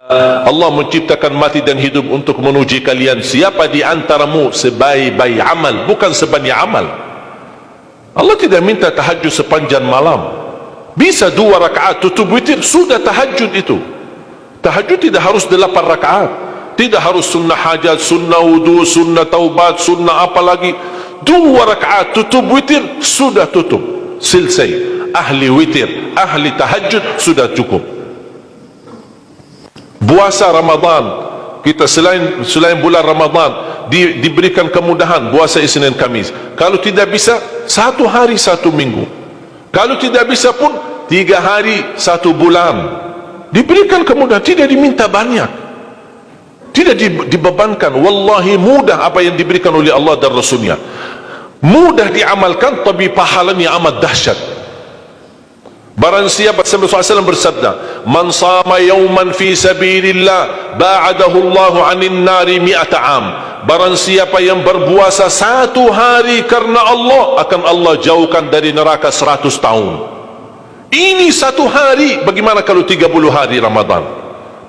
Allah menciptakan mati dan hidup untuk menuji kalian. Siapa di antaramu sebaik-baik amal, bukan sebanyak amal. Allah tidak minta tahajud sepanjang malam. Bisa 2 rakaat tutup witir, sudah tahajud itu. Tahajud tidak harus 8 rakaat, tidak harus sunnah hajat, sunnah wudu, sunnah taubat, sunnah apa lagi. 2 rakaat tutup witir, sudah tutup, selesai. Ahli witir, ahli tahajud, sudah cukup. Puasa Ramadan, kita selain bulan Ramadan diberikan kemudahan puasa Isnin Kamis. Kalau tidak bisa 1 hari 1 minggu, kalau tidak bisa pun 3 hari 1 bulan. Diberikan kemudahan, tidak diminta banyak, tidak dibebankan. Wallahi mudah apa yang diberikan oleh Allah dan Rasulnya, mudah diamalkan, tapi pahalanya amat dahsyat. Barang siapa, Rasulullah SAW bersabda, man sama yawman fi sabilillah ba'adahu Allahu 'anil nari 100 am. Barang siapa yang berpuasa 1 hari karena Allah, akan Allah jauhkan dari neraka 100 tahun. Ini 1 hari. Bagaimana kalau 30 hari Ramadan?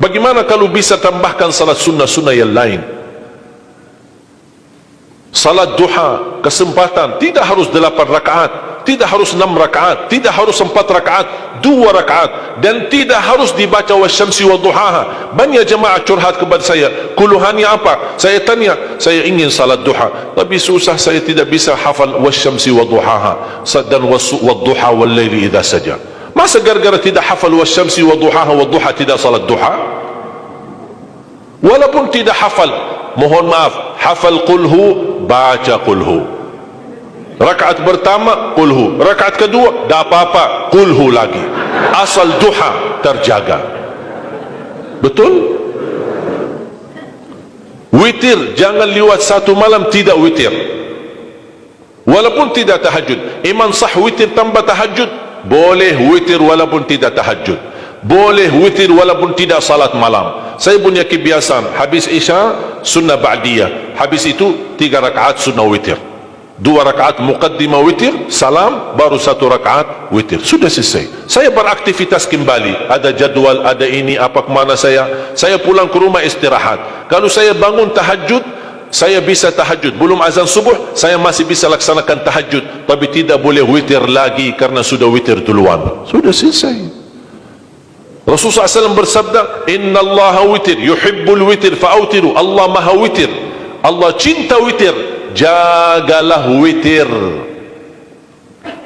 Bagaimana kalau bisa tambahkan salat sunnah-sunnah yang lain? Salat duha, kesempatan, tidak harus 8 rakaat, tidak harus 6 rakaat, tidak harus 4 rakaat, 2 rakaat, dan tidak harus dibaca wasyamsi wa duhaha. Banyak jemaah curhat kepada saya, keluhannya apa? Saya tanya, saya ingin salat duha, tapi susah, saya tidak bisa hafal wasyamsi wa duhaha dan wadduha wal laili idza saja. Masa gara-gara tidak hafal wasyamsi wa duhaha wa duha tidak salat duha? Walaupun tidak hafal, mohon maaf, hafal qulhu, baca qulhu. Rakaat pertama qulhu, rakaat kedua dah apa-apa, qulhu lagi. Asal duha terjaga. Betul? Witir jangan lewat 1 malam tidak witir, walaupun tidak tahajud. Iman sah witir tambah tahajud, boleh witir walaupun tidak tahajud, boleh witir walaupun tidak salat malam. Saya punya kebiasaan, habis isya sunnah ba'diyah, habis itu 3 rakaat sunnah witir, 2 rakaat muqaddimah witir, salam, baru 1 rakaat witir, sudah selesai. Saya beraktivitas kembali, ada jadwal, ada ini, apa kemana saya pulang ke rumah istirahat. Kalau saya bangun tahajud, saya bisa tahajud, belum azan subuh saya masih bisa laksanakan tahajud, tapi tidak boleh witir lagi karena sudah witir duluan, sudah selesai. Rasulullah SAW bersabda, Inna Allah witir, yuhibbul witir, fa'autiru. Allah maha witir, Allah cinta witir, jagalah witir.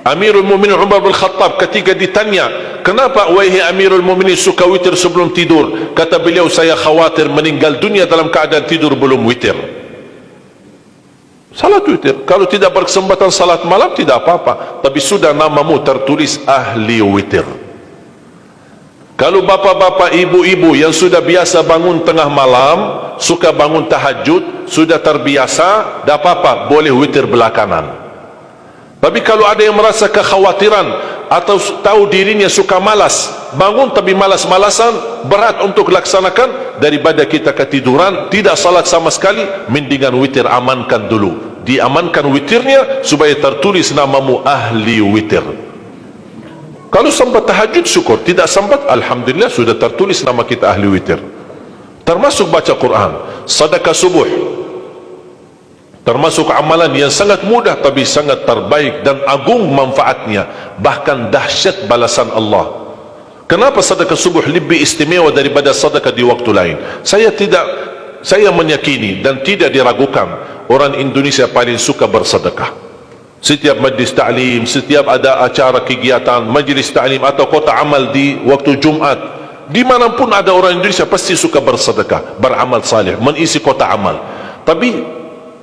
Amirul Mu'minin Umar bin Khattab ketika ditanya, kenapa wahai Amirul Mu'minin suka witir sebelum tidur? Kata beliau, saya khawatir meninggal dunia dalam keadaan tidur belum witir. Salat witir, kalau tidak berkesempatan salat malam tidak apa-apa, tapi sudah namamu tertulis ahli witir. Kalau bapak-bapak, ibu-ibu yang sudah biasa bangun tengah malam, suka bangun tahajud, sudah terbiasa, tak apa-apa, boleh witir belakangan. Tapi kalau ada yang merasa kekhawatiran atau tahu dirinya suka malas, bangun tapi malas-malasan, berat untuk laksanakan, daripada kita ketiduran, tidak salat sama sekali, mendingan witir amankan dulu. Diamankan witirnya supaya tertulis namamu ahli witir. Kalau sempat tahajud syukur, tidak sempat alhamdulillah sudah tertulis nama kita ahli witir. Termasuk baca Quran, sedekah subuh, termasuk amalan yang sangat mudah tapi sangat terbaik dan agung manfaatnya, bahkan dahsyat balasan Allah. Kenapa sedekah subuh lebih istimewa daripada sedekah di waktu lain? Saya meyakini dan tidak diragukan, orang Indonesia paling suka bersedekah. Setiap majlis ta'lim, setiap ada acara kegiatan majlis ta'lim atau kota amal di waktu Jumat, dimanapun ada orang Indonesia pasti suka bersedekah, beramal saleh, mengisi kota amal. Tapi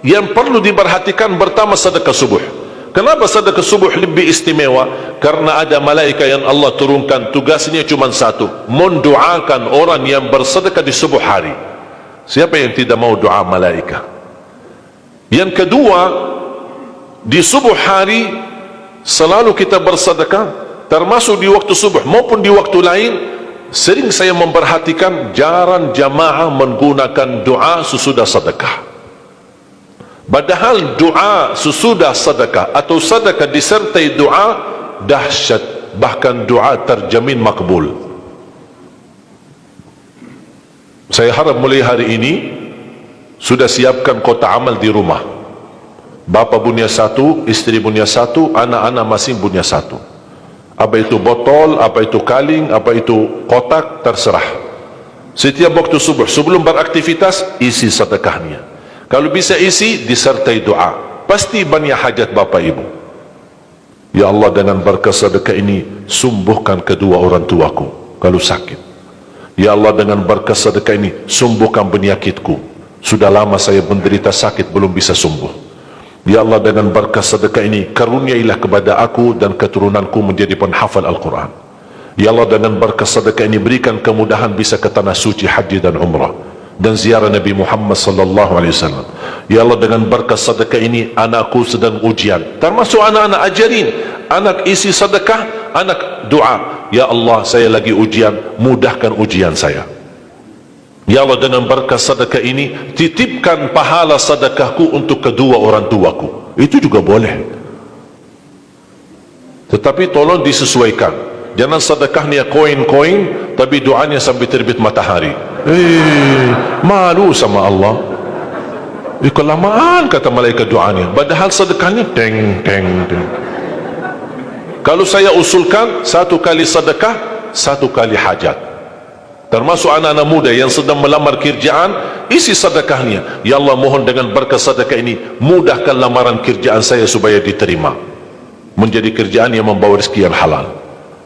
yang perlu diperhatikan pertama sedekah subuh. Kenapa sedekah subuh lebih istimewa? Karena ada malaikat yang Allah turunkan, tugasnya cuma satu, mendoakan orang yang bersedekah di subuh hari. Siapa yang tidak mau doa malaikat? Yang kedua, di subuh hari selalu kita bersedekah, termasuk di waktu subuh maupun di waktu lain. Sering saya memperhatikan jarang jamaah menggunakan doa sesudah sedekah, padahal doa sesudah sedekah atau sedekah disertai doa dahsyat, bahkan doa terjamin makbul. Saya harap mulai hari ini sudah siapkan kotak amal di rumah. Bapa punya satu, isteri punya satu, anak-anak masing punya satu. Apa itu botol, apa itu kaling, apa itu kotak, terserah. Setiap waktu subuh sebelum beraktivitas, isi sedekahnya. Kalau bisa isi, disertai doa. Pasti banyak hajat bapa ibu. Ya Allah, dengan berkah sedekah ini sembuhkan kedua orang tuaku kalau sakit. Ya Allah, dengan berkah sedekah ini sembuhkan penyakitku. Sudah lama saya menderita sakit belum bisa sembuh. Ya Allah, dengan berkah sedekah ini karuniailah kepada aku dan keturunanku menjadi penghafal Al-Quran. Ya Allah, dengan berkah sedekah ini berikan kemudahan bisa ke tanah suci haji dan umrah dan ziarah Nabi Muhammad sallallahu alaihi wasallam. Ya Allah, dengan berkah sedekah ini anakku sedang ujian, termasuk anak-anak, ajarin anak isi sedekah, anak doa. Ya Allah, saya lagi ujian, mudahkan ujian saya. Ya Allah, dengan berkah sedekah ini titipkan pahala sedekahku untuk kedua orang tuaku. Itu juga boleh, tetapi tolong disesuaikan. Jangan sedekahnya koin-koin tapi doanya sampai terbit matahari. Malu sama Allah. Kelamaan kata malaikat doanya, padahal sedekahnya teng teng teng. Kalau saya usulkan, satu kali sedekah, satu kali hajat. Termasuk anak-anak muda yang sedang melamar kerjaan, isi sedekahnya. Ya Allah, mohon dengan berkah sedekah ini mudahkan lamaran kerjaan saya supaya diterima, menjadi kerjaan yang membawa rezeki yang halal.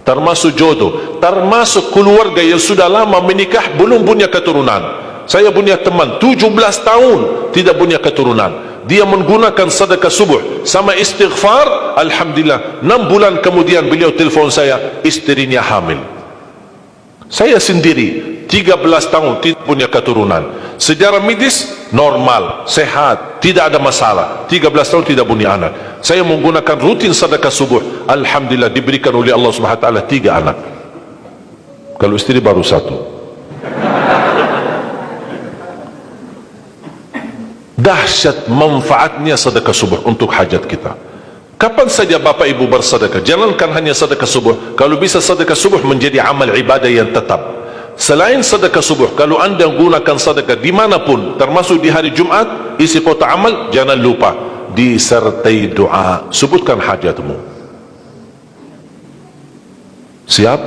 Termasuk jodoh, termasuk keluarga yang sudah lama menikah belum punya keturunan. Saya punya teman 17 tahun tidak punya keturunan. Dia menggunakan sedekah subuh sama istighfar, alhamdulillah 6 bulan kemudian beliau telefon saya, istrinya hamil. Saya sendiri 13 tahun tidak punya keturunan. Secara medis normal, sehat, tidak ada masalah. 13 tahun tidak punya anak. Saya menggunakan rutin sedekah subuh, alhamdulillah diberikan oleh Allah Subhanahu wa taala 3 anak. Kalau istri baru 1. Dahsyat manfaatnya sedekah subuh untuk hajat kita. Kapan saja bapak ibu bersedekah, jangankan hanya sedekah subuh. Kalau bisa sedekah subuh menjadi amal ibadah yang tetap. Selain sedekah subuh, kalau anda gunakan sedekah dimanapun, termasuk di hari Jumat, isi kotak amal, jangan lupa disertai doa. Sebutkan hajatmu. Siap?